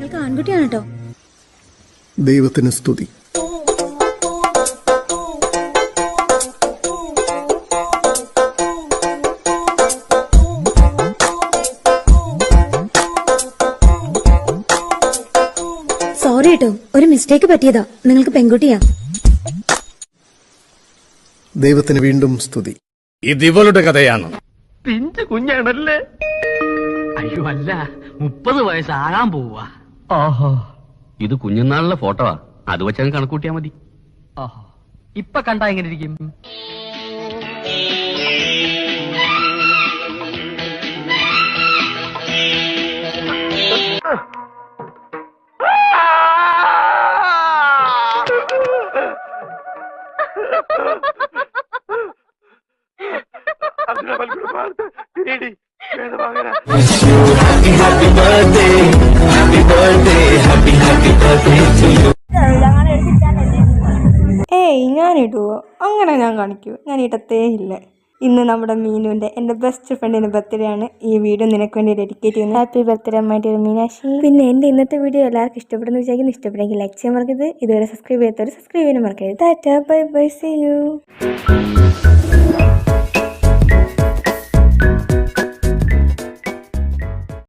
എനിക്ക് ആൺകുട്ടിയാണ് കേട്ടോ. ദൈവത്തിന് സ്തുതി. സോറി കേട്ടോ, ഒരു മിസ്റ്റേക്ക് പറ്റിയതാ. നിങ്ങൾക്ക് പെൺകുട്ടിയാ. ദൈവത്തിന് വീണ്ടും സ്തുതി. ഇത് ഇവളുടെ കഥയാണ്. പിഞ്ചു കുഞ്ഞാണല്ലേ? അയ്യോ അല്ല, 30 വയസ്സാകാൻ പോവാ. ഓഹോ, ഇത് കുഞ്ഞുനാളിലെ ഫോട്ടോവാ, അത് വെച്ചങ്ങ് കണക്കൂട്ടിയാ മതി. ഓഹോ, ഇപ്പൊ കണ്ടാ എങ്ങനെ ഇരിക്കും? ഏയ് ഞാനിടുവോ? അങ്ങനെ ഞാൻ കാണിക്കൂ? ഞാൻ ഇടത്തേ ഇല്ല. ഇന്ന് നമ്മുടെ മീനുവിൻ്റെ എൻ്റെ ബെസ്റ്റ് ഫ്രണ്ടിൻ്റെ ബർത്ത്ഡേ ആണ്. ഈ വീഡിയോ നിനക്ക് വേണ്ടി ഡെഡിക്കേറ്റ് ചെയ്യുന്നു. ഹാപ്പി ബർത്ത്ഡേ അമ്മായിട്ട് മീനാക്ഷി. പിന്നെ എൻ്റെ ഇന്നത്തെ വീഡിയോ എല്ലാവർക്കും ഇഷ്ടപ്പെടുന്ന വിചാരിക്കുന്നു. ഇഷ്ടപ്പെടുമെങ്കിൽ ലൈക്ക് ചെയ്യാൻ മറക്കരുത്. ഇതുവരെ സബ്സ്ക്രൈബ് ചെയ്യാത്തവർ സബ്സ്ക്രൈബ് ചെയ്യാൻ മറക്കരുത്. Tata, bye bye, see U.